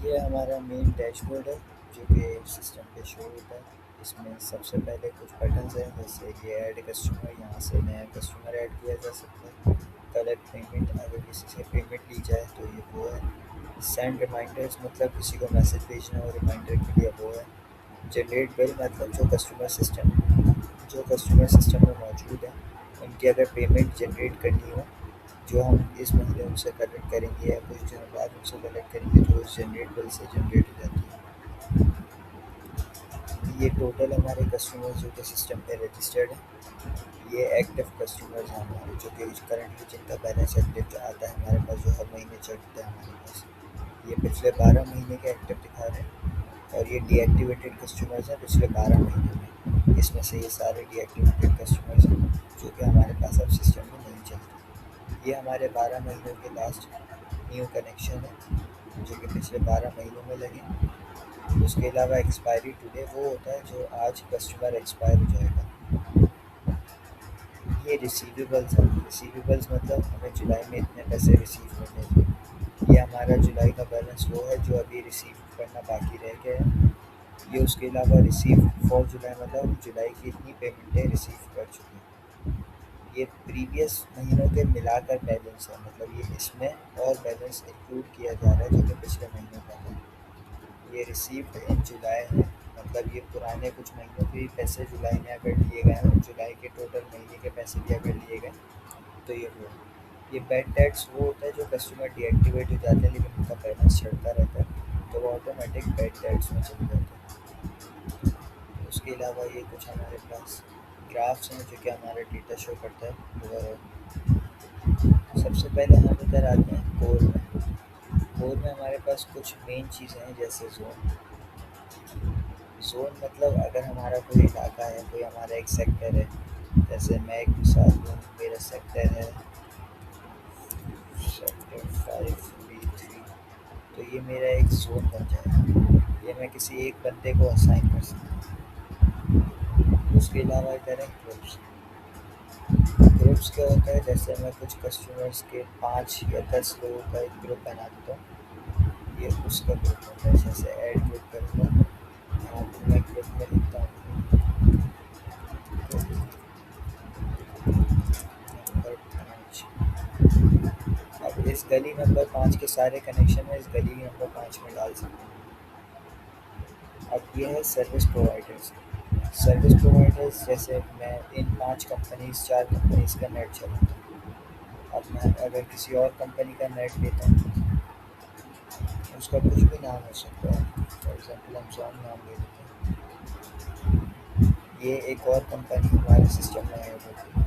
ये हमारा main dashboard है जो कि सिस्टम पे शो होता है। इसमें सबसे पहले कुछ बटन्स हैं, जैसे ये ऐड कस्टमर, यहाँ से नया कस्टमर ऐड किया जा सकता है। कलेक्ट पेमेंट, अगर किसी से पेमेंट ली जाए तो ये वो है। सेंड रिमाइंडर्स, मतलब किसी को मैसेज भेजना हो रिमाइंडर के लिए, वो है। जनरेट बिल, मतलब जो कस्टमर सिस्टम में मौजूद है उनकी अगर पेमेंट जनरेट करनी हो, जो हम इस महीने उनसे कलेक्ट करेंगे या कुछ दिनों बाद उनसे कलेक्ट करेंगे, तो उस जनरेट बिल से जनरेट हो जाती है। ये टोटल हमारे कस्टमर्स जो कि सिस्टम पे रजिस्टर्ड हैं। ये एक्टिव कस्टमर्स हैं हमारे, जो कि करंटली जिनका बैलेंस एक्टिव आता है हमारे पास, जो हर महीने चढ़ता है हमारे पास। ये पिछले 12 महीने के एक्टिव दिखा रहे हैं। और ये डीएक्टिवेटेड कस्टमर्स हैं पिछले 12 महीने में। इसमें से ये सारे डीएक्टिवेटेड कस्टमर्स हैं जो कि हमारे पास अब सिस्टम में नहीं चलते। ये हमारे 12 महीनों के लास्ट न्यू कनेक्शन है जो कि पिछले 12 महीनों में लगे। उसके अलावा एक्सपायरी टुडे वो होता है जो आज कस्टमर एक्सपायर हो जाएगा। ये रिसीवेबल्स हैं। रिसीवेबल्स मतलब हमें जुलाई में इतने पैसे रिसीव करने थे। ये हमारा जुलाई का बैलेंस वो है जो अभी रिसीव करना बाकी रह गया है। ये उसके अलावा रिसीव फॉर जुलाई, मतलब हम जुलाई की इतनी पेमेंटें रिसीव कर चुके हैं। ये प्रीवियस महीनों के मिलाकर बैलेंस है, मतलब ये इसमें और बैलेंस इंक्लूड किया जा रहा है जो कि पिछले महीनों का है। ये रिसीव्ड इन जुलाई है, मतलब ये पुराने कुछ महीनों के पैसे जुलाई में अगर लिए गए हैं, जुलाई के टोटल महीने के पैसे भी अगर लिए गए तो ये वो है। ये बैड डेट्स वो होता है जो कस्टमर डीएक्टिवेट हो जाते हैं लेकिन उनका बैलेंस चढ़ता रहता है, तो वो ऑटोमेटिक बैड डेट्स में चले जाते हैं। उसके अलावा ये कुछ हमारे पास ग्राफ्स हैं जो कि हमारा डेटा शो करता है ओवरऑल। सबसे पहले हम इधर आते हैं कोर में। कोर में हमारे पास कुछ मेन चीज़ें हैं, जैसे जोन। जोन मतलब अगर हमारा कोई इलाका है, कोई हमारा एक सेक्टर है, जैसे मैं एक मिसाल दूँ, मेरा सेक्टर है सेक्टर 5B3, तो ये मेरा एक जोन बन जाएगा। ये मैं किसी एक बंदे को असाइन कर सकता हूँ। उसके अलावा इधर है ग्रुप्स। ग्रुप्स क्या होता है, जैसे मैं कुछ कस्टमर्स के 5 या 10 लोगों का एक ग्रुप बना देता हूँ, ये उसका ग्रुप होता है। जैसे ऐड ग्रुप करूँगा, यहाँ पर मैं ग्रुप में लिखता हूँ नंबर 5। अब इस गली नंबर 5 के सारे कनेक्शन में इस गली नंबर 5 में डाल सकते हैं। अब ये है सर्विस प्रोवाइडर्स। सर्विस प्रोवाइडर्स, जैसे मैं इन 4 कंपनीज़ का नेट चलाता हूँ। अब मैं अगर किसी और कंपनी का नेट लेता हूँ, उसका कुछ भी नाम हो सकता है, फॉर एग्जांपल हम जॉन नाम ले लेते हैं। ये एक और कंपनी हमारे सिस्टम में ऐड होती है।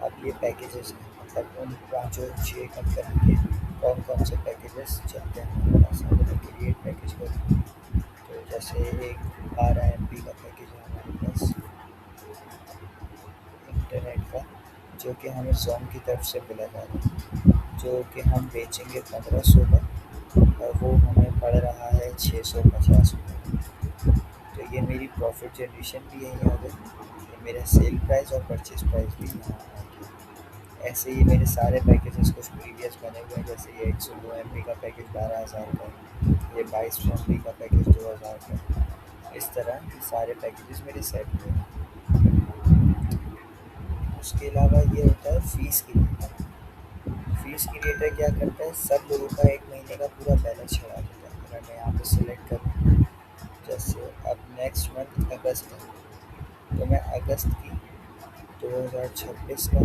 अब ये पैकेजेस हैं, मतलब उन 5 6 कंपनी के कौन कौन से पैकेजेस चलते हैं हमारे पास। अगर मैं क्रिएट पैकेज करूँ तो जैसे एक 12 MB का पैकेज है हमारे पास इंटरनेट का, जो कि हमें जॉन की तरफ से मिला जा रहा है, जो कि हम बेचेंगे 1500 का, और वो हमें पड़ रहा है 650 रुपये। तो ये मेरी प्रॉफिट जनरेशन भी यहीं आ गई, ये मेरा सेल प्राइस और परचेज प्राइस भी यहाँ आ गया। ऐसे ही मेरे सारे पैकेजेस कुछ प्रीवियस बने हुए हैं, जैसे ये 102 MB का पैकेज 12,000 का है, ये 22 MB का पैकेज 2,000 का है। इस तरह ये सारे पैकेजेस मेरे सेट हुए हैं। उसके अलावा ये होता है फीस क्रिएटर। फीस क्रिएटर क्या करता है, सब लोगों का एक महीने का पूरा बैलेंस चढ़ा देता है। अगर मैं यहाँ पे सिलेक्ट करूँ, जैसे अब नेक्स्ट मंथ अगस्त है, तो मैं अगस्त की 2026 का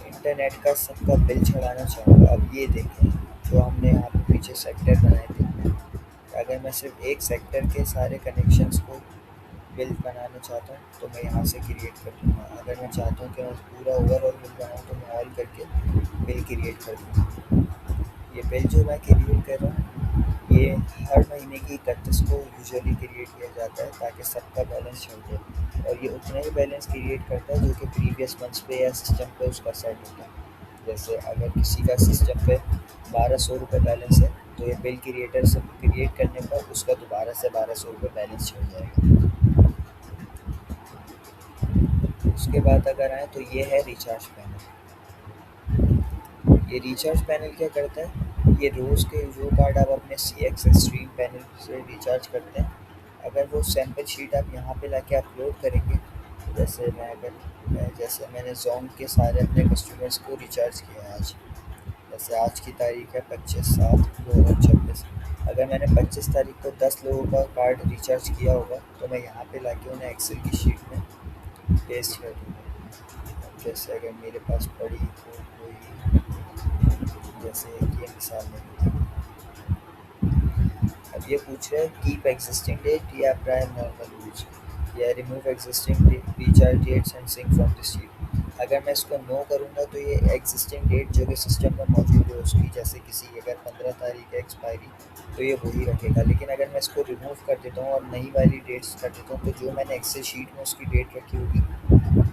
इंटरनेट का सबका बिल चढ़ाना चाहूँगा। अब ये देखें, जो हमने यहाँ पे पीछे सेक्टर बनाए थे, अगर मैं सिर्फ एक सेक्टर के सारे कनेक्शंस को बिल बनाना चाहता हूँ तो मैं यहाँ से क्रिएट कर दूँगा। अगर मैं चाहता हूँ कि मैं पूरा ओवरऑल बिल बनाऊँ तो मैं ऑल करके बिल क्रिएट कर दूँगा। ये बिल जो मैं क्रिएट कर रहा हूँ, ये हर महीने की 31 को यूजुअली क्रिएट किया जाता है ताकि सबका बैलेंस चल जाए, और ये उतना ही बैलेंस क्रिएट करता है जो कि प्रीवियस मंथ्स पे या सिस्टम पे उसका सेट होता है। जैसे अगर किसी का सिस्टम पे 1200 रुपये बैलेंस है, तो ये बिल क्रिएटर से क्रिएट करने पर उसका दोबारा से 1200 रुपये बैलेंस चढ़ जाएगा। उसके बाद अगर आए तो ये है रिचार्ज पैनल। ये रिचार्ज पैनल क्या करता है, ये रोज़ के जो कार्ड आप अपने सी एक्स एक्सट्रीम पैनल से रिचार्ज करते हैं, अगर वो सैंपल शीट आप यहाँ पे लाके अपलोड करेंगे, जैसे जैसे मैंने जोन के सारे अपने कस्टमर्स को रिचार्ज किया है आज। जैसे आज की तारीख है 25/7/2026। अगर मैंने 25 तारीख को 10 लोगों का कार्ड रिचार्ज किया होगा तो मैं यहाँ पे लाके उन्हें एक्सेल की शीट में पेस्ट कर दूँगा। जैसे अगर मेरे पास पड़ी तो कोई, जैसे ये मिसाल है, अब ये पूछ रहा है कीप एग्जिस्टिंग डेट या प्राइम नॉर्मल यूज या remove existing recharge dates and sync from the sheet. अगर मैं इसको नो करूँगा तो ये एग्जिस्टिंग डेट जो कि सिस्टम में मौजूद है उसकी, जैसे किसी अगर 15 तारीख है एक्सपायरी, तो ये वही रखेगा। लेकिन अगर मैं इसको रिमूव कर देता हूँ और नई वाली डेट्स कर देता हूँ, तो जो मैंने एक्सेल शीट में उसकी डेट रखी होगी,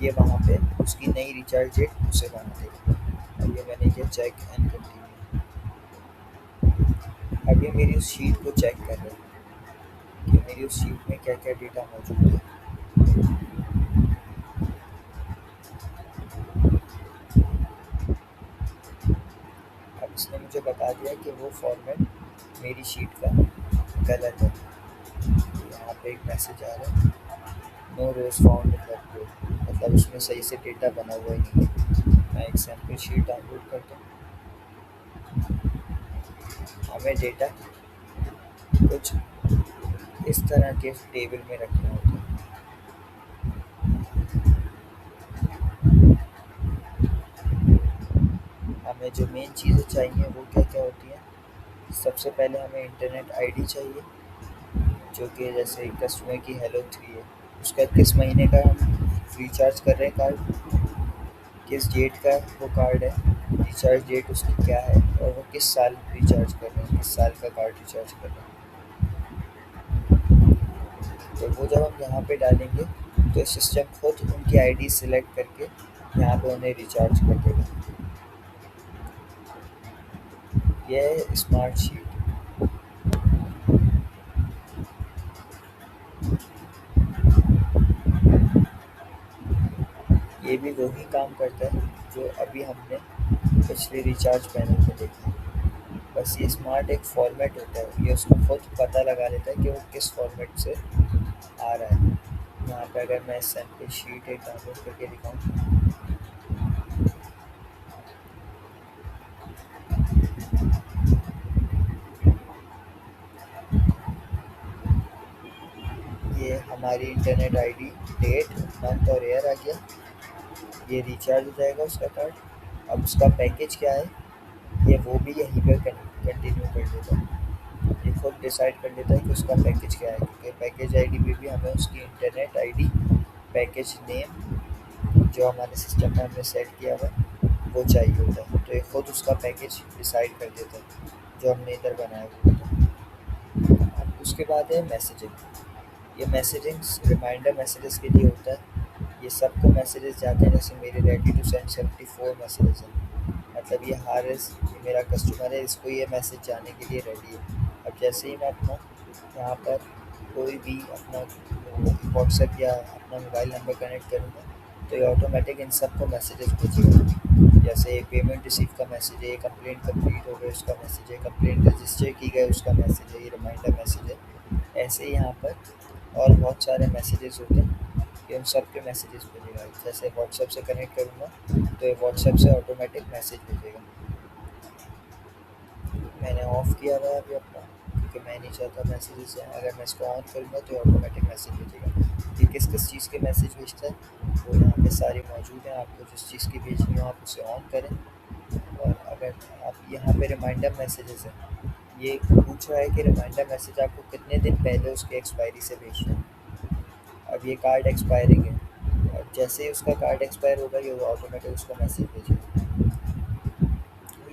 ये वहाँ पे उसकी नई रिचार्ज डेट उसे बना देगा। अब ये मैंने किया चेक एंड कंटिन्यू। अब ये मेरी उस शीट को चेक कर रहा है कि मेरी उस शीट में क्या क्या डेटा मौजूद है। अब इसने मुझे बता दिया कि वो फॉर्मेट मेरी शीट का गलत है। यहाँ पे एक मैसेज आ रहा है, no rows found in the code, मतलब उसमें सही से डेटा बना हुआ ही नहीं है। मैं एक सैम्पल शीट डाउनलोड करता हूँ। हमें डेटा कुछ इस तरह के टेबल में रखना होता है। हमें जो मेन चीज़ें चाहिए वो क्या क्या होती हैं। सबसे पहले हमें इंटरनेट आईडी चाहिए, जो कि जैसे कस्टमर की हेलो 3 है, उसका किस महीने का हम रिचार्ज कर रहे हैं कार्ड, किस डेट का वो कार्ड है, रिचार्ज डेट उसकी क्या है, और वो किस साल रिचार्ज कर रहे हैं, किस साल का कार्ड रिचार्ज कर रहे हैं। तो वो जब हम यहाँ पे डालेंगे तो सिस्टम खुद उनकी आईडी सिलेक्ट करके यहाँ पे उन्हें रिचार्ज कर देगा। यह है स्मार्ट शीट। ये भी वही काम करता है जो अभी हमने पिछले रिचार्ज पैनल में देखा। बस ये स्मार्ट एक फॉर्मेट होता है, ये उसको खुद पता लगा लेता है कि वो किस फॉर्मेट से आ रहा है। यहाँ पे अगर मैं सैम्पल शीट एक डाउनलोड करके दिखाऊँ, ये हमारी इंटरनेट आईडी, डेट, मंथ और ईयर आ गया। ये रिचार्ज हो जाएगा उसका कार्ड। अब उसका पैकेज क्या है, ये वो भी यहीं पे कंटिन्यू कर देता है। ये खुद डिसाइड कर लेता है कि उसका पैकेज क्या है, क्योंकि पैकेज आईडी में भी हमें उसकी इंटरनेट आईडी, पैकेज नेम जो हमारे सिस्टम में हमने सेट किया हुआ है वो चाहिए होता है। तो ये खुद उसका पैकेज डिसाइड कर देता है जो हमने इधर बनाया हुआ होता है। अब उसके बाद है मैसेजिंग। ये मैसेजिंग रिमाइंडर मैसेजेस के लिए होता है। ये सबको मैसेजेस जाते हैं, जैसे मेरे रेडी टू सेंड 74 मैसेजेस हैं, मतलब ये हारिस, ये मेरा कस्टमर है, इसको ये मैसेज जाने के लिए रेडी है। अब जैसे ही मैं अपना यहाँ पर कोई भी अपना व्हाट्सएप या अपना मोबाइल नंबर कनेक्ट करूँगा, तो ये ऑटोमेटिक इन सबको मैसेजेस भेजेगा। जैसे पेमेंट रिसीव का मैसेज है, ये कंप्लेंट कंप्लीट हो गई उसका मैसेज है, कंप्लेंट रजिस्टर की गई उसका मैसेज है, ये रिमाइंडर मैसेज है। ऐसे ही यहाँ पर और बहुत सारे मैसेजेस होते हैं कि उन सब के मैसेजेस भेजेगा। जैसे व्हाट्सएप से कनेक्ट करूँगा तो ये व्हाट्सएप से ऑटोमेटिक मैसेज भेजेगा। मैंने ऑफ़ किया हुआ है अभी अपना, क्योंकि मैं नहीं चाहता मैसेजेस आएँ। अगर मैं इसको ऑन करूँगा तो ऑटोमेटिक मैसेज भेजेगा। ये किस किस चीज़ के मैसेज भेजता है वो यहाँ पे सारे मौजूद हैं। आपको जिस चीज़ की भेजनी हो आप उसे ऑन करें। और अगर आप यहाँ पे रिमाइंडर मैसेजेस हैं, ये पूछ रहा है कि रिमाइंडर मैसेज आपको कितने दिन पहले उसकी एक्सपायरी से भेजना है। अब ये कार्ड एक्सपायरिंग है, अब जैसे ही उसका कार्ड एक्सपायर होगा ये ऑटोमेटिक उसको मैसेज भेजेगा।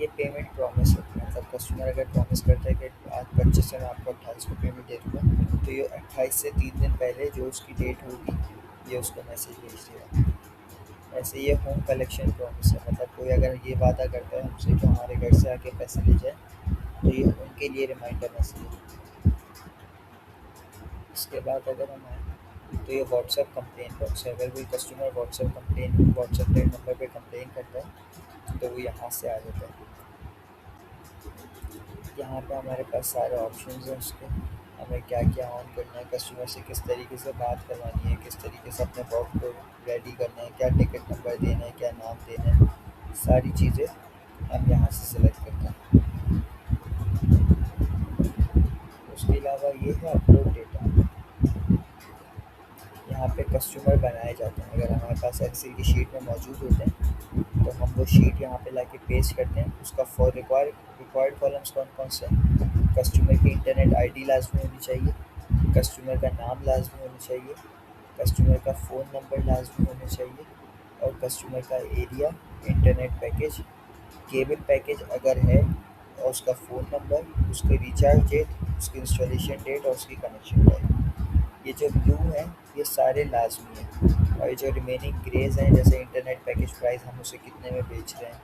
ये पेमेंट प्रॉमिस है, मतलब कस्टमर अगर प्रॉमिस करता है कि आज 25 से मैं आपको 28 को पेमेंट दे दूँगा, तो ये 28 से 3 दिन पहले जो उसकी डेट होगी ये उसको मैसेज भेज देगा। ऐसे ये होम कलेक्शन प्रॉमिस है, मतलब कोई अगर ये वादा करता है हमसे कि हमारे घर से आके पैसे ले जाए, तो ये उनके लिए रिमाइंडर मैसेज है। इसके बाद अगर हम आएँ तो ये व्हाट्सएप कंप्लेन बॉक्स है। अगर कोई कस्टमर व्हाट्सएप पे नंबर पे कंप्लेन करता है तो वो यहाँ से आ जाता है। यहाँ पे हमारे पास सारे ऑप्शंस हैं उसके, हमें क्या क्या ऑन करना है, कस्टमर से किस तरीके से बात करवानी है, किस तरीके से अपने वर्क को रेडी करना है, क्या टिकट नंबर देना है, क्या नाम देना है, सारी चीज़ें हम यहाँ से सिलेक्ट करते हैं। उसके अलावा ये है अपलोड डेटा। यहाँ पे कस्टमर बनाए जाते हैं, अगर हमारे पास एक्सेल की शीट में मौजूद होते हैं तो हम वो शीट यहाँ पे लाके पेस्ट करते हैं। उसका फॉर रिक्वायर्ड कॉलम्स कौन कौन से हैं, कस्टमर की इंटरनेट आईडी लाजमी होनी चाहिए, कस्टमर का नाम लाजमी होना चाहिए, कस्टमर का फ़ोन नंबर लाजमी होना चाहिए, और कस्टमर का area, internet package, cable package अगर है, और उसका फ़ोन नंबर, उसकी रिचार्ज डेट, उसकी इंस्टॉलेशन डेट और उसकी कनेक्शन टाइप। ये जो ब्लू है ये सारे लाजमी हैं, और ये जो रिमेनिंग ग्रेज हैं जैसे इंटरनेट पैकेज प्राइस हम उसे कितने में बेच रहे हैं,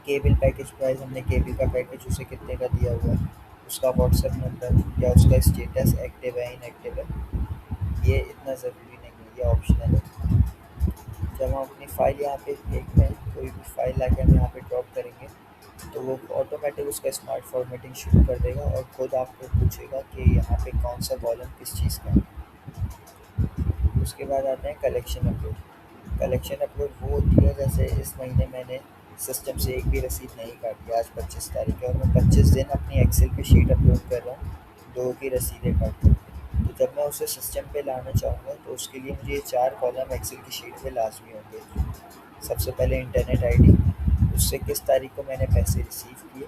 केबल पैकेज प्राइस हमने केबल का पैकेज उसे कितने का दिया हुआ है, उसका व्हाट्सएप नंबर या उसका स्टेटस एक्टिव है इनएक्टिव है, ये इतना ज़रूरी नहीं है, ये ऑप्शनल है। जब हम अपनी फ़ाइल यहाँ पे देखते हैं, कोई भी फ़ाइल लाके हम यहाँ पे ड्रॉप करेंगे तो वो ऑटोमेटिक उसका स्मार्ट फॉर्मेटिंग शुरू कर देगा और खुद आपको पूछेगा कि यहाँ पे कौन सा कॉलम किस चीज़ का है। उसके बाद आते हैं कलेक्शन अपलोड। कलेक्शन अपलोड वो होती है जैसे इस महीने मैंने सिस्टम से एक भी रसीद नहीं काटी, आज 25 तारीख है और मैं 25 दिन अपनी एक्सेल पे शीट अपलोड कर रहा हूँ, 2 की रसीदें काट कर। तो जब मैं उसे सिस्टम पे लाना चाहूँगा तो उसके लिए मुझे ये 4 कॉलम एक्सेल की शीट पे लाजमी होंगे। सबसे पहले इंटरनेट आईडी, उससे किस तारीख को मैंने पैसे रिसीव किए,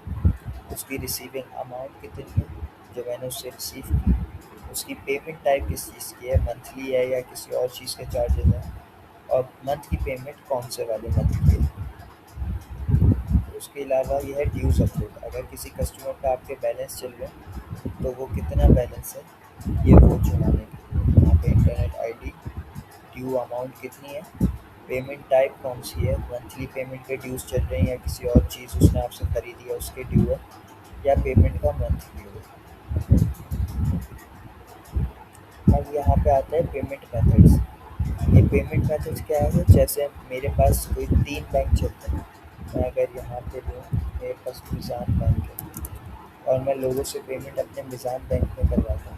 उसकी रिसीविंग अमाउंट कितनी है जो मैंने उससे रिसीव की, उसकी पेमेंट टाइप किस चीज़ की है, मंथली है या किसी और चीज़ के चार्जेस हैं, और मंथ की पेमेंट कौन से वाले मंथ की है। उसके अलावा यह है ड्यूज़ अपलोड, अगर किसी कस्टमर का आपके बैलेंस चल रहे हैं तो वो कितना बैलेंस है ये वो चुनाने के लिए यहाँ पे इंटरनेट आईडी, ड्यू अमाउंट कितनी है, पेमेंट टाइप कौन सी है, मंथली पेमेंट के ड्यूज़ चल रहे हैं या किसी और चीज़ उसने आपसे ख़रीदी है उसके ड्यू है, या पेमेंट का मंथ ड्यू है। अब यहाँ पे आता है पेमेंट मेथड्स। ये पेमेंट मेथड्स क्या है, जैसे मेरे पास कोई 3 बैंक चलते हैं, मैं अगर यहाँ पे लूँ मेरे पास मिज़ान बैंक है और मैं लोगों से पेमेंट अपने मिज़ान बैंक में करवाता हूँ।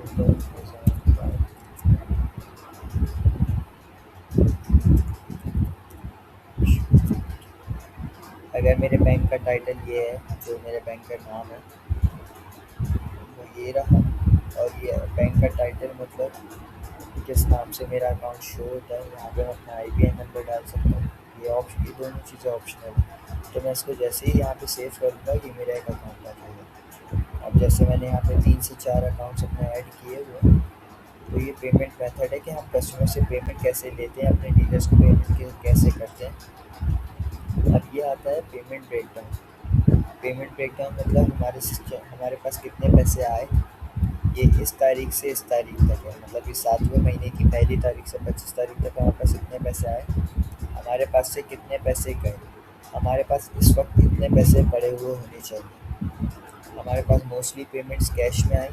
तो मिज़ान बैंक, अगर मेरे बैंक का टाइटल ये है, जो मेरे बैंक का नाम है वो ये रहा, और ये बैंक का टाइटल मतलब किस नाम से मेरा अकाउंट शो होता है, यहाँ पे मैं अपना IBN नंबर डाल सकता हूँ। ये दोनों चीज़ें ऑप्शनल हैं, तो मैं इसको जैसे ही यहाँ पे सेव करूँगा ये मेरा एक अकाउंट आ जाएगा। अब जैसे मैंने यहाँ पे 3 से 4 अकाउंट्स अपने ऐड किए हुए हैं, तो ये पेमेंट मेथड है कि हम कस्टमर से पेमेंट कैसे लेते हैं, अपने डीलर्स को पेमेंट कैसे करते हैं। अब ये आता है पेमेंट ब्रेकडाउन। पेमेंट ब्रेकडाउन मतलब हमारे पास कितने पैसे आए, ये इस तारीख से इस तारीख तक है, मतलब इस 7वें महीने की पहली तारीख से 25 तारीख तक हमारे पास इतने पैसे आए, हमारे पास से कितने पैसे गए, हमारे पास इस वक्त कितने पैसे पड़े हुए होने चाहिए। हमारे पास मोस्टली पेमेंट्स कैश में आई,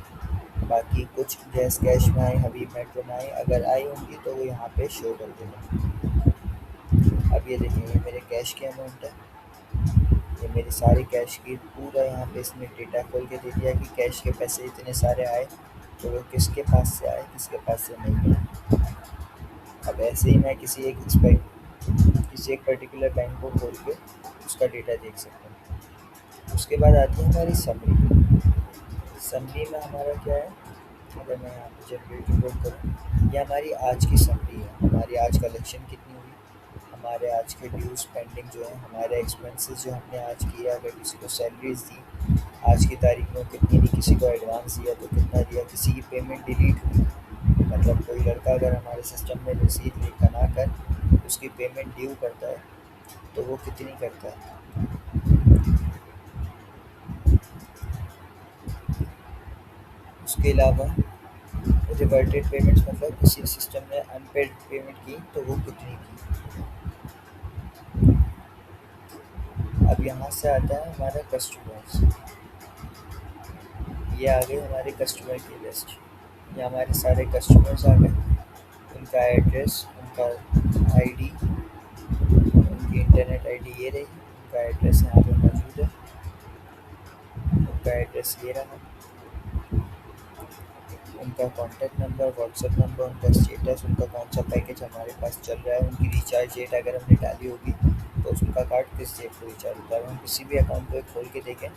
बाकी कुछ जैस कैश में आई, हबीब मेट्रो में आई, अगर आई होंगी तो वो यहाँ पे शो कर देगा। अब ये देखिए ये मेरे कैश की अमाउंट है, ये मेरी सारी कैश की पूरा यहाँ पे इसने डेटा खोल के दे दिया कि कैश के पैसे इतने सारे आए, तो वो किसके पास से आए किसके पास से नहीं आए। अब ऐसे ही मैं किसी एक पर्टिकुलर बैंक को खोल के उसका डेटा देख सकता हूँ। उसके बाद आती है हमारी समरी। समरी में हमारा क्या है, अगर मैं यहाँ पे जनरेट रिपोर्ट करूँ, ये हमारी आज की समरी है, हमारी आज कलेक्शन कितनी हुई, हमारे आज के ड्यूज़ पेंडिंग जो है, हमारे एक्सपेंसेस जो हमने आज किए, अगर किसी को सैलरीज दी आज की तारीख में कितनी दी, किसी को एडवांस दिया तो कितना दिया, किसी की पेमेंट डिलीट हुई, मतलब कोई लड़का अगर हमारे सिस्टम में रसीद बना कर उसकी पेमेंट ड्यू करता है तो वो कितनी करता है। उसके अलावा रिवर्टेड पेमेंट्स मतलब किसी सिस्टम ने अनपेड पेमेंट की तो वो कितनी की। अब यहाँ से आता है हमारा कस्टमर्स। ये आ गई हमारे कस्टमर की लिस्ट। ये हमारे सारे कस्टमर्स आ गए, उनका एड्रेस, उनका आईडी, उनकी इंटरनेट आईडी ये रही, उनका एड्रेस यहाँ पे मौजूद है, उनका एड्रेस ये रहा, उनका कॉन्टैक्ट नंबर, व्हाट्सएप नंबर, उनका स्टेटस, उनका कौन सा पैकेज हमारे पास चल रहा है, उनकी रिचार्ज डेट अगर हमने डाली होगी तो उनका कार्ड किस डेट को रिचार्ज होता है। अगर हम किसी भी अकाउंट को खोल के देखें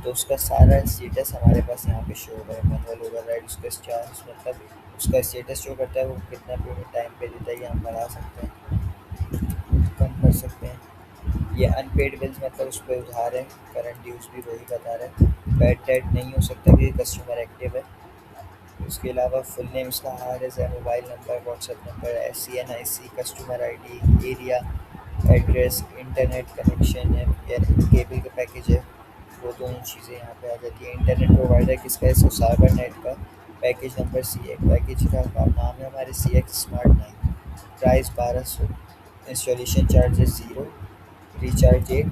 तो उसका सारा स्टेटस हमारे पास यहाँ पे शो होगा। मैनुअल ओवरराइड उसका चार्ज मतलब उसका स्टेटस शो करता है, वो कितना पेमेंट टाइम पे देता है, ये हम बढ़ा सकते हैं, कम कर सकते हैं। ये अनपेड बिल्स मतलब उस पर उधार है, करंट ड्यूज भी वही बता रहा है। बैड डेट नहीं हो सकता कि कस्टमर एक्टिव है। उसके अलावा फुल नेम इसका हारिस है, mobile number, WhatsApp number, SCNIC, customer ID, area, address, internet connection है या केबल का पैकेज है, वो दोनों चीज़ें यहाँ पे आ जाती है। इंटरनेट प्रोवाइडर किसका है, इसको साइबर नेट का, पैकेज नंबर CX, पैकेज का नाम है हमारे CX smart 9, price 1200, installation charges 0, recharge date,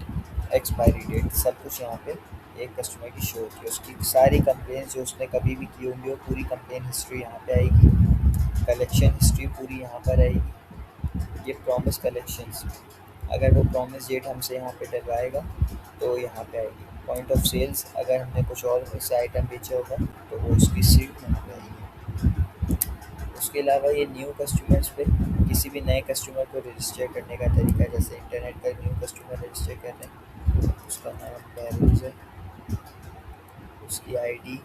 expiry date, सब कुछ यहाँ पे एक कस्टमर की शो होती है। उसकी सारी कंप्लेन जो उसने कभी भी की होंगी वो पूरी कंप्लेन हिस्ट्री यहाँ पे आएगी, कलेक्शन हिस्ट्री पूरी यहाँ पर आएगी। ये प्रॉमिस कलेक्शंस, अगर वो प्रॉमिस डेट हमसे यहाँ पे डलवाएगा तो यहाँ पे आएगी। पॉइंट ऑफ सेल्स, अगर हमने कुछ और इससे आइटम बेचा होगा तो वो उसकी सीट यहाँ पे आएगी। उसके अलावा ये न्यू कस्टमर्स पे किसी भी नए कस्टमर को रजिस्टर करने का तरीका, जैसे इंटरनेट का न्यू कस्टमर रजिस्टर कर रहे हैं, उसका नाम बहरोज़ है, उसकी आईडी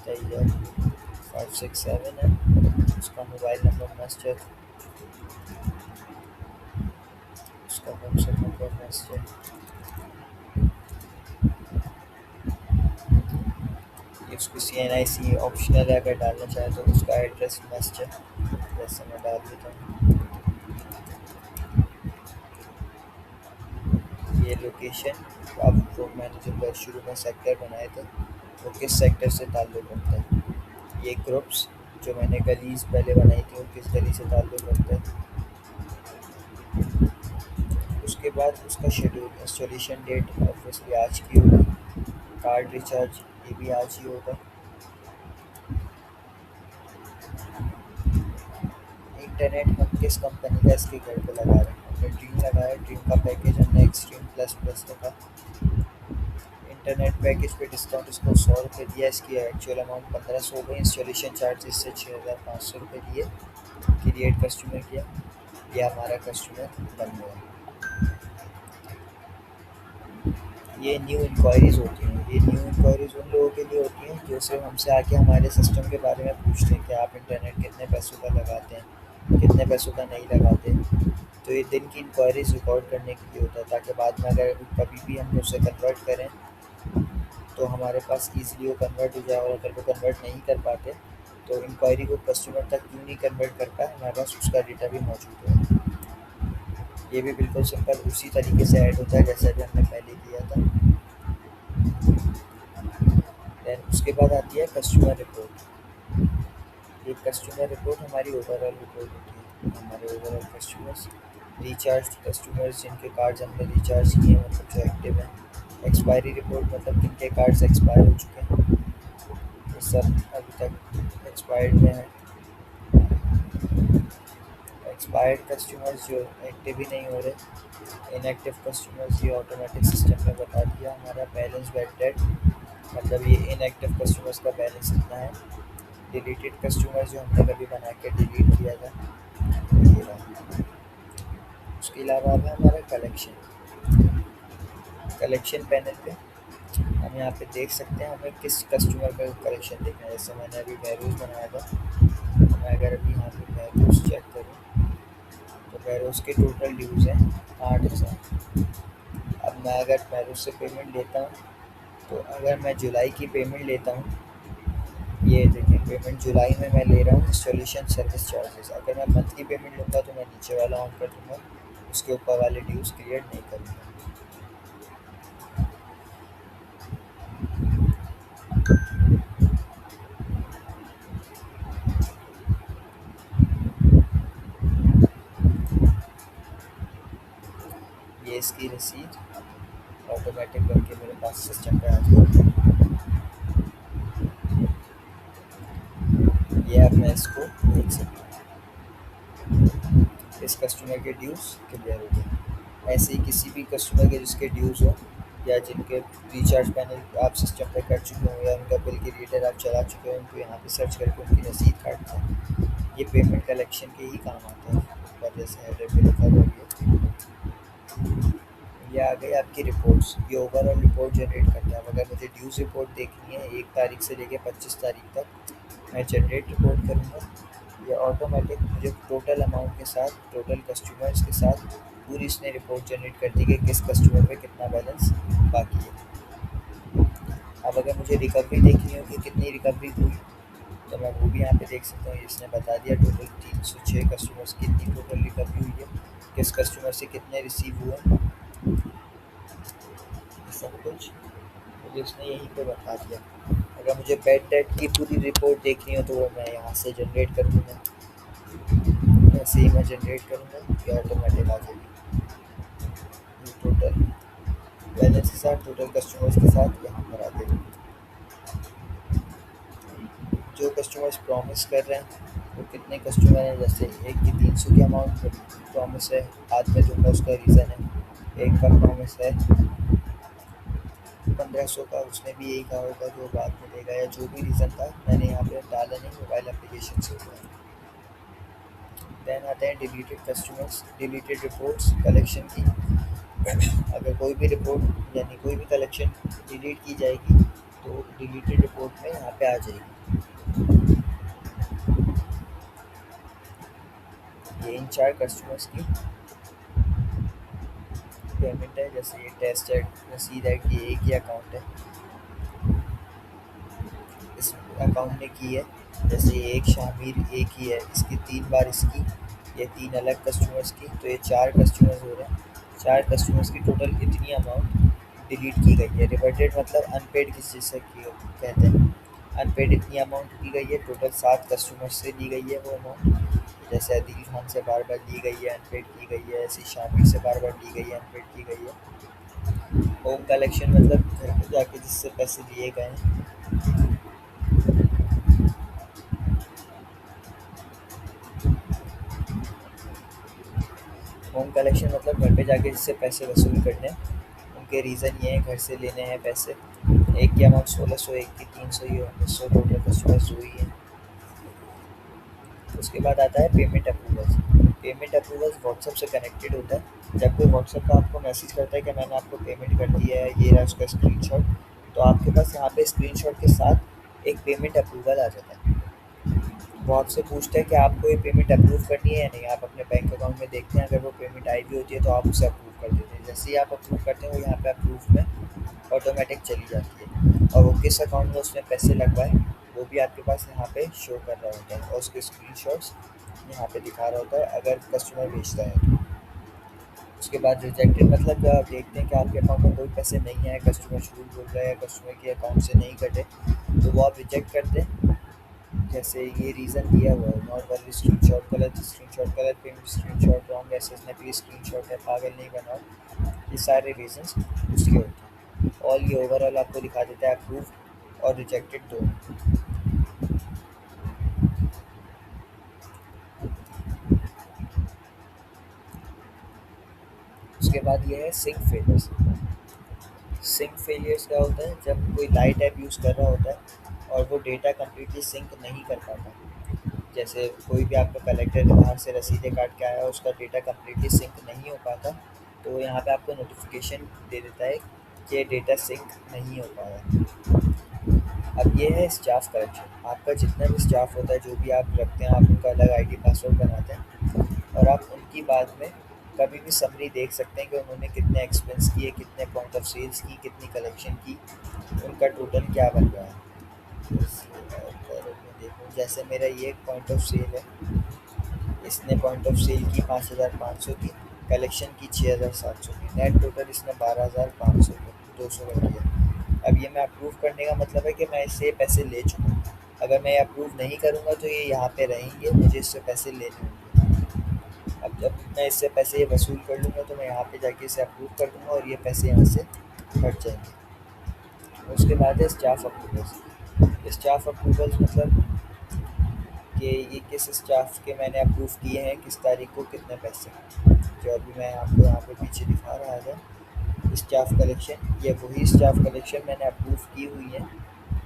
567 है, उसका मोबाइल नंबर मस्ट है, उसका व्हाट्सएप नंबर मस्ट है, ये उसको CNIC ऑप्शनल है, अगर डालना चाहे तो उसका एड्रेस मस्ट है, जैसे मैं डाल देता हूँ। ये लोकेशन, आप जो मैंने जो शुरू में सेक्टर बनाए थे वो किस सेक्टर से ताल्लुक़ रखता है। ये ग्रुप्स जो मैंने गलीज़ पहले बनाई थी वो किस गली से ताल्लुक़ रखता है। उसके बाद उसका शेड्यूल, इंस्टॉलेशन डेट ऑब्वियसली आज की होगी, कार्ड रिचार्ज ये भी आज ही होगा। इंटरनेट हम किस कंपनी का इसके घर पे लगा रहे हैं, हमने ड्रीम लगाया, ड्रीम का पैकेज हमने एक्सट्रीम प्लस प्लस रखा। इंटरनेट पैकेज पे डिस्काउंट इसको 100 रुपये दिया, इसकी एक्चुअल अमाउंट 1500 हो गई, इंस्टॉलेशन चार्जेस से 6500 रुपये दिए, क्रिएट कस्टमर किया, ये हमारा कस्टमर बन गया। ये न्यू इंक्वायरीज़ होती हैं, ये न्यू इंक्वायरीज़ उन लोगों के लिए होती हैं जो सिर्फ हमसे आके हमारे सिस्टम के बारे में पूछते हैं कि आप इंटरनेट कितने पैसों का लगाते हैं, कितने पैसों का नहीं लगाते। तो ये दिन की इंक्वायरीज़ रिकॉर्ड करने के लिए होता है, ताकि बाद में अगर कभी भी हम उसे कन्वर्ट करें तो हमारे पास ईज़िली वो कन्वर्ट हो जाए, और अगर वो कन्वर्ट नहीं कर पाते तो इंक्वायरी को कस्टमर तक क्यों नहीं कन्वर्ट कर पाए, हमारे पास उसका डेटा भी मौजूद है। ये भी बिल्कुल सिंपल उसी तरीके से ऐड होता है जैसा कि हमने पहले किया था। दैन उसके बाद आती है कस्टमर रिपोर्ट। ये कस्टमर रिपोर्ट हमारी ओवरऑल रिपोर्ट होती है, हमारे ओवरऑल कस्टमर्स, रिचार्ज कस्टमर्स जिनके कार्ड्स हमने रिचार्ज किए मतलब जो एक्टिव हैं, एक्सपायरी रिपोर्ट मतलब किनके कार्ड्स एक्सपायर हो चुके हैं, ये सब अभी तक एक्सपायर्ड में है। एक्सपायर्ड कस्टमर्स जो एक्टिव ही नहीं हो रहे, इनएक्टिव कस्टमर्स ये ऑटोमेटिक सिस्टम में बता दिया। हमारा बैलेंस बैड डेट मतलब ये इनएक्टिव कस्टमर्स का बैलेंस कितना है। डिलीटेड कस्टमर्स जो हमने कभी बना के डिलीट किया था, ये रहा। उसके अलावा अब है हमारा कलेक्शन पैनल पे हम यहाँ पे देख सकते हैं हमें किस कस्टमर का कलेक्शन देखना है। जैसे मैंने अभी बहरोज़ बनाया था, तो मैं अगर अभी यहाँ पे बहरोज़ चेक करूँ तो बहरोज़ के टोटल ड्यूज़ हैं 8000। अब मैं अगर बहरोज़ से पेमेंट लेता हूँ तो अगर मैं जुलाई की पेमेंट लेता हूँ, ये देखिए पेमेंट जुलाई में मैं ले रहा हूँ, इंस्टॉलेशन सर्विस चार्जेस। अगर मैं मंथ की पेमेंट लूँगा तो मैं नीचे वाला ऑन कर दूँगा, उसके ऊपर वाले ड्यूज़ क्रिएट नहीं करूँगा। ये इसकी रसीद ऑटोमेटिक करके मेरे पास सिस्टम पे आ जाएगी। मैं इसको देख सकता हूँ। इस कस्टमर के ड्यूज़ क्लियर हो गए। ऐसे ही किसी भी कस्टमर के जिसके ड्यूज़ हो या जिनके रिचार्ज पैनल आप सिस्टम पे कर चुके हो या उनका बिल के रीडर आप चला चुके हो, उनको यहाँ पे सर्च करके उनकी रसीद काटते हैं। ये पेमेंट कलेक्शन के ही काम आता है। ऊपर जैसे हेडर पे लिखा हुआ ये आ गई आपकी रिपोर्ट्स। ये ओवरऑल रिपोर्ट जनरेट करता है। अगर मुझे ड्यूज़ रिपोर्ट देखनी है 1 तारीख से लेके 25 तारीख तक, मैं जनरेट रिपोर्ट करूँगा। ये ऑटोमेटिक मुझे टोटल अमाउंट के साथ, टोटल कस्टमर्स के साथ पूरी इसने रिपोर्ट जनरेट कर दी कि किस कस्टमर पे कितना बैलेंस बाकी है। अब अगर मुझे रिकवरी देखनी हो कि कितनी रिकवरी हुई, तो मैं वो भी यहाँ पे देख सकता हूँ। इसने बता दिया टोटल 306 कस्टमर्स की कितनी टोटल रिकवरी हुई है, किस कस्टमर से कितने रिसीव हुए, सब कुछ मुझे इसने यहीं पे बता दिया। अगर मुझे बैड डेट की पूरी रिपोर्ट देखनी हो तो वो मैं यहाँ से जनरेट कर दूँगा। ऐसे ही मैं जनरेट करूँगा, ये ऑटोमेटिक आ जाएगी। टोटल बैलेंस के साथ, टोटल कस्टमर्स के साथ यहाँ पर आ जाएगी। जो कस्टमर्स प्रॉमिस कर रहे हैं वो कितने कस्टमर हैं, जैसे एक की 300 की अमाउंट प्रॉमिस है, बाद में दूंगा उसका रीज़न है। एक का प्रॉमिस है 1500 का, उसने भी यही कहा होगा जो बाद में देगा, या जो भी रीज़न था मैंने यहाँ पे डाला नहीं, मोबाइल एप्लीकेशन से हुआ है। दैन आते हैं deleted customers, deleted reports collection की। अगर कोई भी रिपोर्ट यानी कोई भी कलेक्शन डिलीट की जाएगी तो डिलीटेड रिपोर्ट में यहाँ पे आ जाएगी। ये इन 4 कस्टमर्स की पेमेंट है। जैसे ये टेस्ट एड रसीद एड की एक ही अकाउंट है, इस अकाउंट ने की है। जैसे ये एक शामिर एक ही है, इसकी 3 बार इसकी, ये 3 अलग कस्टमर्स की, तो ये 4 कस्टमर्स हो रहे हैं। 4 कस्टमर्स की टोटल इतनी अमाउंट डिलीट की गई है। रिवर्टेड मतलब अनपेड किस चीज़ से कहते हैं, अनपेड इतनी अमाउंट की गई है। टोटल 7 कस्टमर्स से ली गई है वो अमाउंट। जैसे अदील खान से बार बार ली गई है, अनपेड की गई है। ऐसी शामिर से बार बार ली गई है, अनपेड की गई है। होम कलेक्शन मतलब घर पे जाके जिससे पैसे लिए गए हैं। होम कलेक्शन मतलब घर पे जाके जिससे पैसे वसूल करने हैं, उनके रीज़न ये हैं घर से लेने हैं पैसे। एक की अमाउंट 1600, एक की 300, ये 1900 टोटल कस्टमर्स हुई है। उसके बाद आता है payment approvals. Payment approvals WhatsApp से कनेक्टेड होता है। जब कोई व्हाट्सएप का आपको मैसेज करता है कि मैंने आपको पेमेंट कर दी है, ये रहा उसका स्क्रीनशॉट, तो आपके पास यहाँ पे स्क्रीनशॉट के साथ एक पेमेंट अप्रूवल आ जाता है। वो आपसे पूछता है कि आपको ये पेमेंट अप्रूव करनी है या नहीं। आप अपने बैंक अकाउंट में देखते हैं, अगर वो पेमेंट आई भी होती है तो आप उसे अप्रूव कर देते हैं। जैसे ही आप अप्रूव करते हैं वो यहाँ पे अप्रूव में ऑटोमेटिक चली जाती है, और वो किस अकाउंट में उसने पैसे लगवाए वो भी आपके पास यहाँ पे शो कर रहा होता है, और उसके स्क्रीनशॉट्स यहाँ पे दिखा रहा होता है अगर कस्टमर भेजता है तो। उसके बाद रिजेक्टेड मतलब जब आप देखते हैं कि आपके अकाउंट में कोई पैसे नहीं आए, कस्टमर झूठ बोल रहा है, कस्टमर के अकाउंट से नहीं कटे, तो वो आप रिजेक्ट करते हैं। जैसे ये रीज़न दिया हुआ है, नॉट वैलिड स्क्रीनशॉट, गलत स्क्रीनशॉट, गलत पेमेंट स्क्रीनशॉट, रॉन्ग एसेस नकली स्क्रीनशॉट है, पागल नहीं बनाओ, ये सारे रीजंस उसके होते हैं। और ये ओवरऑल आपको दिखा देता है अप्रूव और रिजेक्टेड दोनों। उसके बाद ये है सिंक फेलियर्स। सिंक फेलियर्स क्या होता है, जब कोई लाइट ऐप यूज़ कर रहा होता है और वो डेटा कम्प्लीटली सिंक नहीं कर पाता। जैसे कोई भी आपका कलेक्टर बाहर से रसीदें काट के आया, उसका डेटा कम्प्लीटली सिंक नहीं हो पाता, तो यहाँ पे आपको नोटिफिकेशन दे देता है कि डेटा सिंक नहीं हो पाया। अब ये है स्टाफ करेक्शन। आपका जितना भी स्टाफ होता है, जो भी आप रखते हैं, आप उनका अलग आईडी पासवर्ड बनाते हैं, और आप उनकी बाद में कभी भी समरी देख सकते हैं कि उन्होंने कितने एक्सपेंस किए, कितने पॉइंट ऑफ सेल्स की, कितनी कलेक्शन की, उनका टोटल क्या बन रहा है। अगर मैं देखूँ, जैसे मेरा ये एक पॉइंट ऑफ सेल है, इसने पॉइंट ऑफ सेल की 5500 की, कलेक्शन की 6700 की, नेट टोटल इसने 12500 की, 200 का किया। अब ये मैं अप्रूव करने का मतलब है कि मैं इससे पैसे ले चुका हूँ। अगर मैं अप्रूव नहीं करूँगा तो ये यहाँ पे रहेंगे, मुझे इससे पैसे लेने होंगे। अब जब मैं इससे पैसे ये वसूल कर लूँगा तो मैं यहाँ पे जाके इसे अप्रूव कर दूँगा और ये पैसे यहाँ से हट जाएंगे। उसके बाद है स्टाफ अप्रूवल्स। स्टाफ अप्रूवल्स मतलब कि ये किस स्टाफ के मैंने अप्रूव किए हैं, किस तारीख को कितने पैसे। जो अभी मैं आपको यहाँ पे पीछे दिखा रहा था स्टाफ कलेक्शन, ये वही स्टाफ कलेक्शन मैंने अप्रूव की हुई है।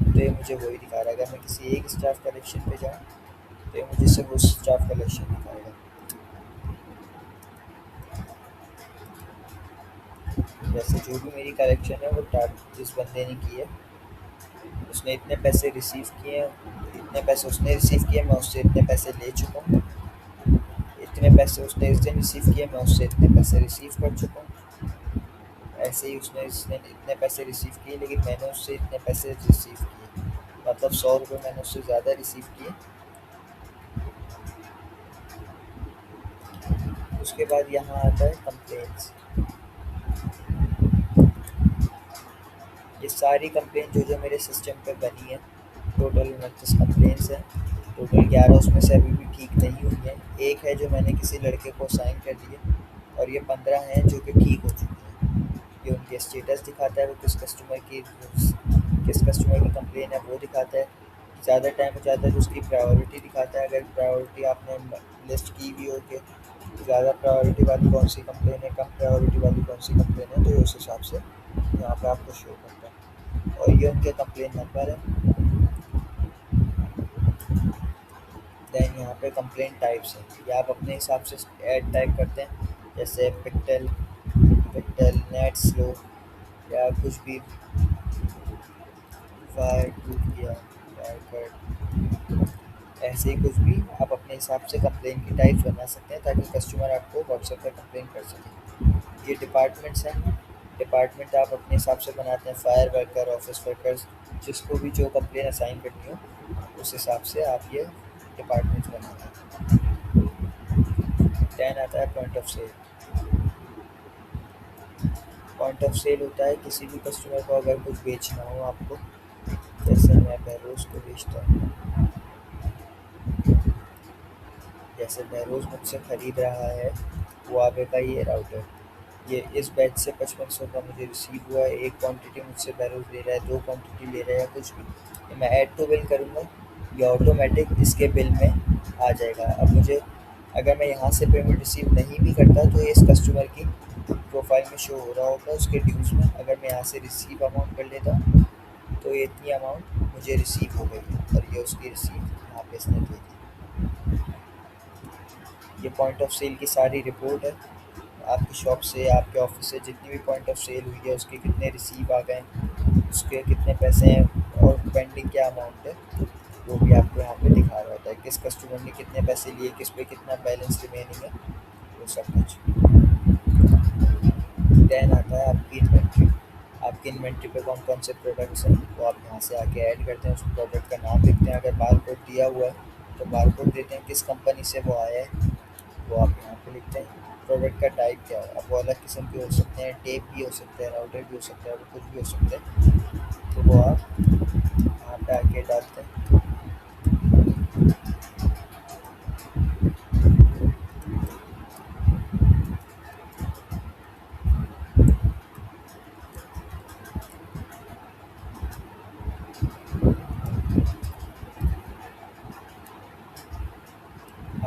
तो ये मुझे वही दिखा रहा है। अगर मैं किसी एक स्टाफ कलेक्शन पे जाऊँ तो ये मुझे सिर्फ उस स्टाफ कलेक्शन दिखाएगा। जैसे जो भी मेरी कलेक्शन है वो जिस बंदे ने की है उसने इतने पैसे रिसीव किए हैं, इतने पैसे उसने रिसीव किए, मैं उससे इतने पैसे ले चुका हूँ। इतने पैसे उसने इस दिन रिसीव किए, मैं उससे इतने पैसे रिसीव कर चुका हूँ। ऐसे ही उसने इतने पैसे रिसीव किए, लेकिन मैंने उससे इतने पैसे रिसीव किए, मतलब 100 रुपये मैंने उससे ज़्यादा रिसीव किए। उसके बाद यहाँ आता है कंप्लेंट्स। ये सारी कंप्लेंट जो जो मेरे सिस्टम पे बनी है, टोटल 29 कंप्लेंट्स हैं। टोटल 11 उसमें से अभी भी ठीक नहीं हुई हैं। एक है जो मैंने किसी लड़के को साइन कर दी है, और ये 15 हैं जो कि ठीक हो चुकी हैं। ये उनके स्टेटस दिखाता है, वो किस कस्टमर की कंप्लेन है वो दिखाता है। ज़्यादा टाइम हो जाता है तो उसकी प्रायोरिटी दिखाता है। अगर प्रायोरिटी आपने लिस्ट की भी हो कि ज़्यादा प्रायोरिटी वाली कौन सी कंप्लेन है, कम प्रायोरिटी वाली कौन सी कंप्लेन है, तो ये उस हिसाब से यहाँ पे आपको शो करता है। और ये उनके कंप्लेन नंबर है। देन यहाँ पे कंप्लेन टाइप्स है, ये आप अपने हिसाब से ऐड टाइप करते हैं, जैसे पिक्टल नेट स्लो या कुछ भी, वायर टूट गया, वायर कट, ऐसे ही कुछ भी आप अपने हिसाब से कंप्लेन की टाइप्स बना सकते हैं ताकि कस्टमर आपको व्हाट्सएप पर कंप्लेन कर सके। ये डिपार्टमेंट्स हैं। डिपार्टमेंट आप अपने हिसाब से बनाते हैं, फायर वर्कर, ऑफिस वर्कर्स, जिसको भी जो कंप्लेन असाइन करनी हो उस हिसाब से आप ये डिपार्टमेंट्स बनाते हैं। दैन आता है point of sale. Point of sale होता है किसी भी कस्टमर को अगर कुछ बेचना हो आपको, जैसे मैं बहरोज़ को बेचता हूँ, जैसे बहरोज़ मुझसे ख़रीद रहा है हुआवे का ये राउटर, ये इस बैच से 5500 का मुझे रिसीव हुआ है। एक क्वांटिटी मुझसे बहरोज़ ले रहा है, 2 क्वांटिटी ले रहा है या कुछ भी, ये मैं ऐड टू बिल करूँगा, ये ऑटोमेटिक इसके बिल में आ जाएगा। अब मुझे अगर मैं यहाँ से पेमेंट रिसीव नहीं भी करता तो ये इस कस्टमर की प्रोफाइल में शो हो रहा होगा उसके ड्यूज़ में। अगर मैं यहाँ से रिसीव अमाउंट कर लेता हूँ तो ये इतनी अमाउंट मुझे रिसीव हो गई है, और ये उसकी रिसीव यहाँ पे इसने दे दी। ये पॉइंट ऑफ सेल की सारी रिपोर्ट है। आपकी शॉप से, आपके ऑफिस से जितनी भी पॉइंट ऑफ सेल हुई है उसके कितने रिसीव आ गए, उसके कितने पैसे हैं और पेंडिंग क्या अमाउंट है, वो भी आपको यहाँ पे दिखा रहा होता है। किस कस्टमर ने कितने पैसे लिए, किस पे कितना बैलेंस रिमेनिंग है, वो सब कुछ। दैन आता है आपकी इन्वेंट्री। आपकी इन्वेंट्री पे कौन कौन से प्रोडक्ट्स हैं वो आप यहाँ से आके ऐड करते हैं, उस प्रोडक्ट का नाम लिखते हैं। अगर बार कोड दिया हुआ है तो बार कोड देते हैं, किस कंपनी से वो आया है वो आप यहाँ पे लिखते हैं। प्रोडक्ट का टाइप क्या है, अब वो अलग किस्म के हो सकते हैं, टेप भी हो सकते हैं, राउटर भी हो सकता है, वो कुछ भी हो सकते हैं, तो वो आप यहाँ पे आके डालते हैं।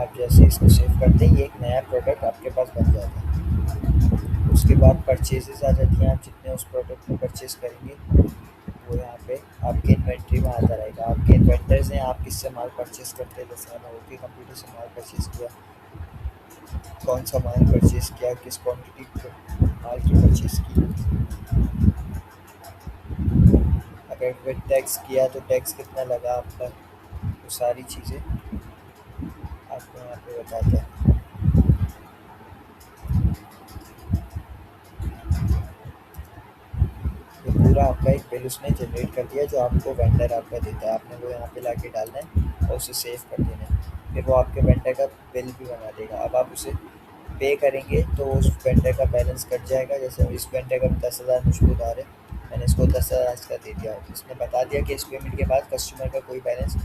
आप जैसे इसको सेव करते हैं ये एक नया प्रोडक्ट आपके पास बन जाता है। उसके बाद परचेजेस आ जाती हैं, आप जितने उस प्रोडक्ट को परचेज़ करेंगे वो यहाँ पे आपके इन्वेंट्री में आता रहेगा। आपके इन्वेंटर्स हैं, आप किससे माल परचेज़ करते हैं, जैसे मैंने ओके कंप्यूटर से माल परचेज़ किया, कौन सा माल परचेज़ किया, किस क्वांटिटी माल की परचेज़ की, अगर फिर टैक्स किया तो टैक्स कितना लगा आपका, वो सारी चीज़ें आपको यहाँ पे बताते हैं। ये पूरा आपका एक बिल उसने जनरेट कर दिया जो आपको वेंडर आपका देता है, आपने वो यहाँ पे लाके डालना है और उसे सेव कर देना है। फिर वो आपके वेंडर का बिल भी बना देगा। अब आप उसे पे करेंगे तो उस वेंडर का बैलेंस कट जाएगा। जैसे इस वेंडर का 10,000 मुझको उधार है, मैंने इसको 10,000 का दे दिया, इसने बता दिया कि इस पेमेंट के बाद कस्टमर का कोई बैलेंस,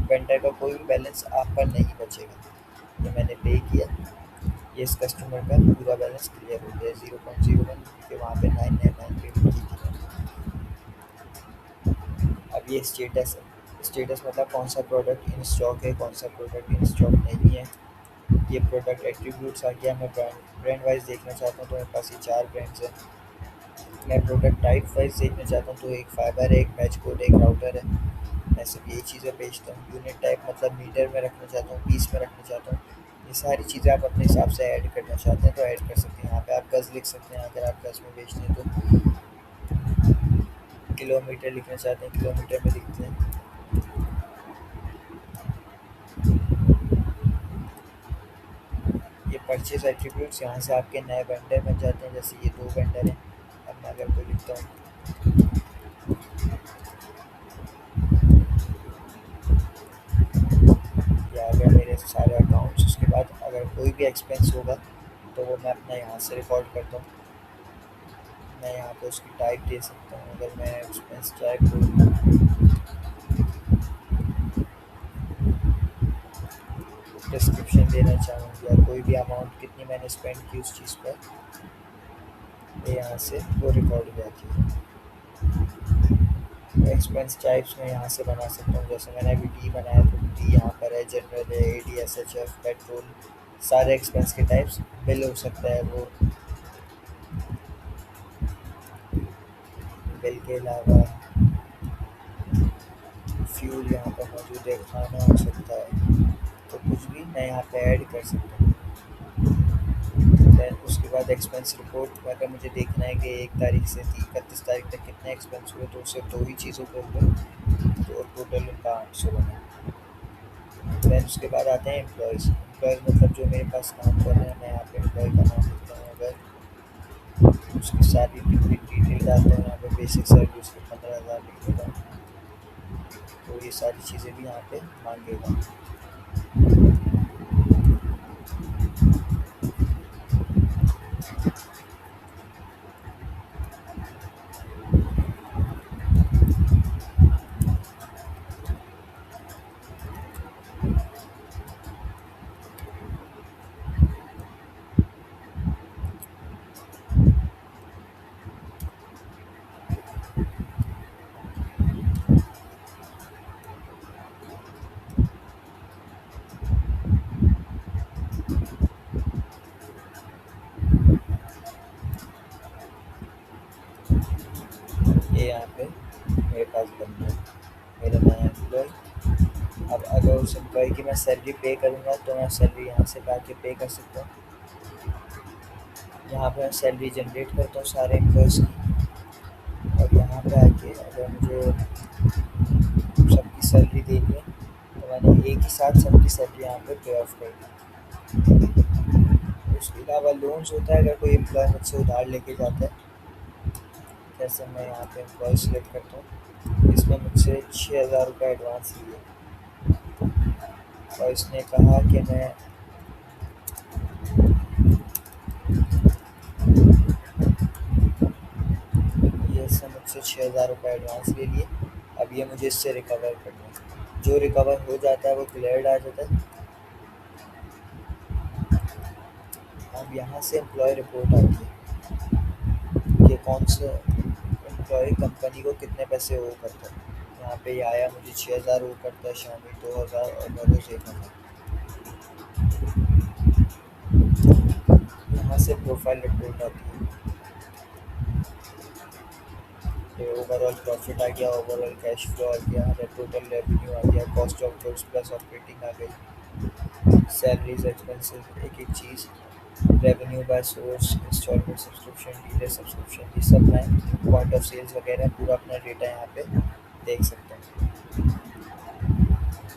वेंडर का कोई भी बैलेंस आप पर नहीं बचेगा। ये मैंने पे किया, ये इस कस्टमर का पूरा बैलेंस क्लियर हो गया 0.01, क्योंकि वहाँ पे 999 पेमेंट की थी। अब ये स्टेटस है, स्टेटस मतलब कौन सा प्रोडक्ट इन स्टॉक है, कौन सा प्रोडक्ट इन स्टॉक नहीं है। ये प्रोडक्ट एट्रीब्यूट्स आ गया। मैं ब्रांड वाइज देखना चाहता हूँ तो मेरे पास ये 4 ब्रांड्स हैं। मैं प्रोडक्ट टाइप वाइज देखना चाहता हूँ तो एक फाइबर है, एक मैच कोड है, एक राउटर है। मैं सिर्फ यही चीज़ें बेचता हूँ। यूनिट टाइप मतलब मीटर में रखना चाहता हूँ, पीस में रखना चाहता हूँ। ये सारी चीज़ें आप अपने हिसाब से ऐड करना चाहते हैं तो ऐड कर सकते हैं। यहाँ पे आप गज़ लिख सकते हैं, अगर आप गज़ में बेचते हैं तो किलोमीटर लिखना चाहते हैं किलोमीटर में लिखते हैं। ये परचेज एट्रीब्यूट्स, यहाँ से आपके नए वेंडर बन जाते हैं। जैसे ये 2 वेंडर हैं। अब मैं अगर कोई लिखता हूँ या अगर मेरे सारे अकाउंट्स, उसके बाद अगर कोई भी एक्सपेंस होगा तो वो मैं अपना यहाँ से रिकॉर्ड करता हूँ। मैं यहाँ पे उसकी टाइप दे सकता हूँ। अगर मैं एक्सपेंस टाइप कोई डिस्क्रिप्शन देना चाहूँ या कोई भी अमाउंट कितनी मैंने स्पेंड की उस चीज़ पर, ये यहाँ से वो रिकॉर्ड हो जाती है। एक्सपेंस टाइप्स में यहाँ से बना सकता हूँ। जैसे मैंने अभी डी बनाया तो डी यहाँ पर है, जनरल है, A D, S H F, petrol, सारे एक्सपेंस के टाइप्स। बिल हो सकता है वो, बिल के अलावा फ्यूल यहाँ पर मौजूद है, खाना हो सकता है। तो कुछ भी मैं यहाँ पे ऐड कर सकता हूँ। दैन उसके बाद एक्सपेंस रिपोर्ट में अगर मुझे देखना है कि 1 तारीख से 31 तारीख तक कितने एक्सपेंस हुए तो सिर्फ 2 ही चीज़ों के ऊपर, तो टोटल उनका 800 बना। दैन उसके बाद आते हैं एम्प्लॉयज़। एम्प्लॉयज़ मतलब जो मेरे पास काम कर रहे हैं। मैं यहाँ पे एम्प्लॉय का नाम लिखता हूँ। अगर उसकी सारी डिटेल डालता हूँ यहाँ पे, बेसिक सैलरी उसकी 15,000 लिख देता हूँ। तो ये सारी चीज़ें भी यहाँ पे मांगेगा। ये यहाँ पे मेरे पास बन गया मेरा नया एम्प्लॉय। अब अगर उस एम्प्लॉय की मैं सैलरी पे करूँगा तो मैं सैलरी यहाँ से ला के पे कर सकता हूँ। यहाँ पे मैं सैलरी जनरेट करता हूँ सारे एम्प्लॉयज़ की। और यहाँ पे आके अगर मुझे सबकी सैलरी देनी है तो मैंने एक ही साथ सबकी सैलरी यहाँ पे पे ऑफ कर दी। उसके अलावा लोन्स होता है, अगर कोई एम्प्लॉय मुझसे उधार लेके जाता है। जैसे मैं यहाँ पे एम्प्लॉय सेलेक्ट करता हूँ, इसने मुझसे 6,000 रुपये एडवांस लिए और इसने कहा कि मैं ये इसने मुझसे 6,000 रुपये एडवांस ले लिए। अब ये मुझे इससे रिकवर करना है। जो रिकवर हो जाता है वो क्लियर्ड आ जाता है। अब यहाँ से एम्प्लॉय रिपोर्ट आती है कि कौन सा एम्प्लॉय कंपनी को कितने पैसे ओ करता है। यहाँ पे ये आया, मुझे 6,000 ओ करता है, शामिल 2,000 और बरोज़ 1,000। यहाँ से प्रोफाइल रिपोर्ट आती है। तो ओवरऑल प्रॉफिट आ गया, ओवरऑल कैश फ्लो आ गया, टोटल रेवेन्यू आ गया, cost of goods plus operating आ गई, सैलरीज, एक्सपेंसेस, एक एक चीज़, revenue by source, instalment subscription, dealer subscription, ये सब मैं पॉइंट ऑफ सेल्स वगैरह पूरा अपना डेटा यहाँ पे देख सकता हूँ।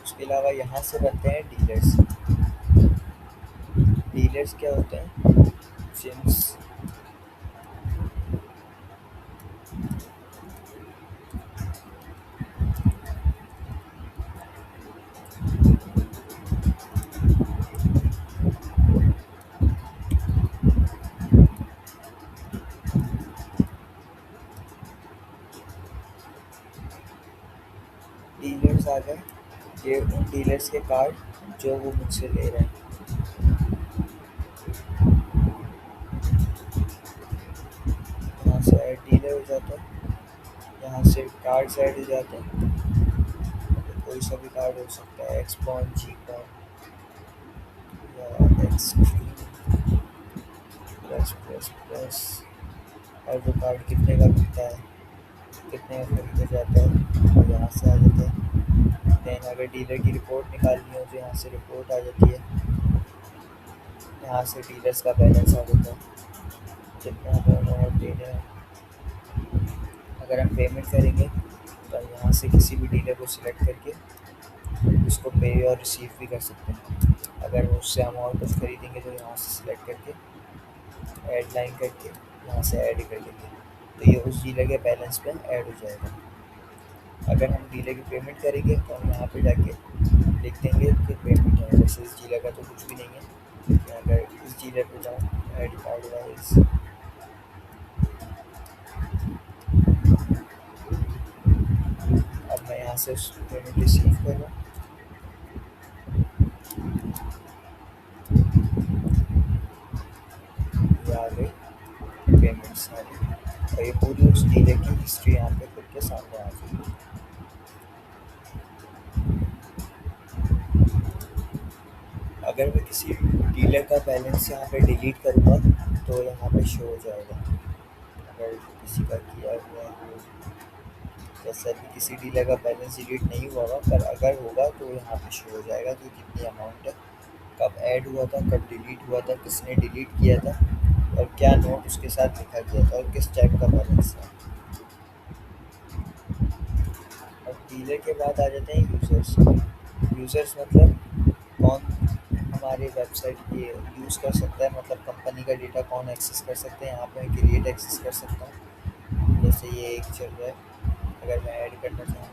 उसके अलावा यहाँ से बनते हैं डीलर्स। डीलर्स क्या होते हैं? जिन्स डीलर्स आ गए, ये उन डीलर्स के कार्ड जो वो मुझसे ले रहे हैं। यहाँ से ऐड डीलर हो जाता है, यहाँ से कार्ड्स ऐड हो जाते हैं। कोई सा भी कार्ड हो सकता है, एक्सपॉन, जीकॉन या एक्सट्रीम प्लस प्लस प्लस। और वो कार्ड कितने का बिकता है, कितने का खरीदा जाता है, और यहाँ से आ जाता है। देन अगर डीलर की रिपोर्ट निकालनी हो तो यहाँ से रिपोर्ट आ जाती है, यहाँ से डीलर्स का बैलेंस आ जाता है, जितना दोनों और डीलर हैं। अगर हम पेमेंट करेंगे तो हम यहाँ से किसी भी डीलर को सिलेक्ट करके उसको पे और रिसीव भी कर सकते हैं। अगर उससे हम और कुछ खरीदेंगे तो यहाँ से सिलेक्ट करके ऐड लाइन करके यहाँ से ऐड कर देंगे, तो ये उस डीलर के बैलेंस पे ऐड हो जाएगा। अगर हम डीलर की पेमेंट करेंगे तो हम यहाँ पे जाके लिख देंगे कि पेमेंट है, वैसे इस डीलर का तो कुछ भी नहीं है। मैं अगर इस डीलर पे जाऊँ, ऐड कार्ड वाइज, अब मैं यहाँ से उस पेमेंट रिसीव कर रहा हूँ। ये आ गई पेमेंट सारी, और ये पूरी उस डीलर की हिस्ट्री यहाँ पे खुद के सामने आ जाएगी। अगर मैं किसी डीलर का बैलेंस यहाँ पे डिलीट करूँगा तो यहाँ पे शो हो जाएगा। अगर किसी का किया हुआ हो, जैसा भी किसी डीलर का बैलेंस डिलीट नहीं हुआ होगा, पर अगर होगा तो यहाँ पे शो हो जाएगा कि कितनी अमाउंट है, कब ऐड हुआ था, कब डिलीट हुआ था, किसने डिलीट किया था, और क्या नोट उसके साथ लिखा गया था, और किस टाइप का बैलेंस था। और डीलर के बाद आ जाते हैं यूज़र्स। यूज़र्स मतलब कौन हमारे वेबसाइट ये यूज़ कर सकता है, मतलब कंपनी का डेटा कौन एक्सेस कर सकते हैं। यहाँ पे मैं क्रिएट एक्सेस कर सकता हूँ, जैसे ये एक चल रहा है, अगर मैं ऐड करना चाहूँ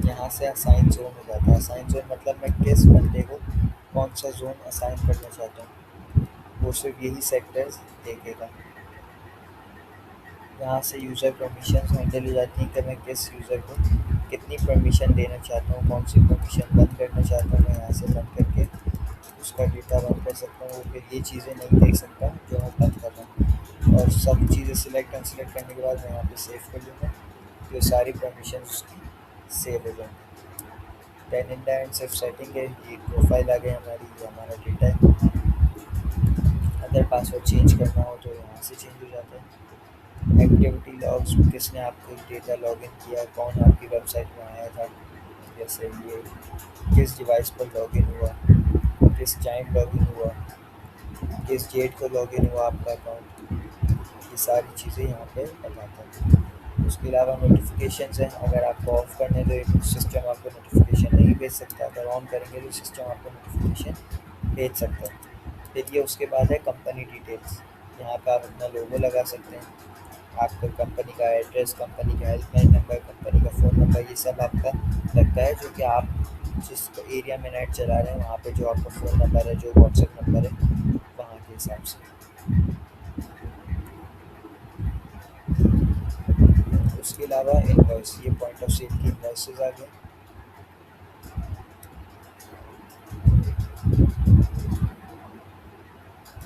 यहाँ से असाइन जोन हो जाता है। असाइन जोन मतलब मैं किस बंदे को कौन सा जोन असाइन करना चाहता हूँ, वो सिर्फ यही सेक्टर्स देखेगा। यहाँ से यूज़र परमिशन हैंडल हो जाती हैं कि मैं किस यूज़र को कितनी परमिशन देना चाहता हूँ, कौन सी परमिशन बंद करना चाहता हूँ। मैं यहाँ से बंद करके उसका डेटा बंद कर सकता हूँ, वो फिर ये चीज़ें नहीं देख सकता जो मैं बंद कर रहा हूँ। और सब चीज़ें सिलेक्ट अनसिलेक्ट करने के बाद मैं यहाँ पे सेव कर लूँगा, तो सारी परमिशन उसकी सेव हो जाएंगी। दैन इन एंड सिर्फ सेटिंग है, ये प्रोफाइल आ गई हमारी, ये हमारा डेटा है। अगर पासवर्ड चेंज करना हो तो यहाँ से चेंज हो जाता है। एक्टिविटी लॉग्स, किसने आपको डेटा लॉगिन किया, कौन आपकी वेबसाइट में आया था, जैसे ये किस डिवाइस पर लॉगिन हुआ, किस टाइम लॉगिन हुआ, किस डेट को लॉगिन हुआ आपका अकाउंट, ये सारी चीज़ें यहाँ पे बताता है। उसके अलावा नोटिफिकेशंस हैं, अगर आपको ऑफ करने हैं तो सिस्टम आपको नोटिफिकेशन नहीं भेज सकता, अगर ऑन करेंगे तो सिस्टम आपको नोटिफिकेशन भेज सकता है। फिर ये उसके बाद है कंपनी डिटेल्स, यहाँ पर आप अपना लोगो लगा सकते हैं, आपको कंपनी का एड्रेस, कंपनी का हेल्पलाइन नंबर, कंपनी का फ़ोन नंबर, ये सब आपका लगता है, जो कि आप जिस एरिया में नेट चला रहे हैं वहाँ पे जो आपका फ़ोन नंबर है, जो व्हाट्सएप नंबर है, वहाँ के हिसाब से। उसके अलावा इनवॉइस, ये पॉइंट ऑफ सेल की इनवॉइसेस आ गए।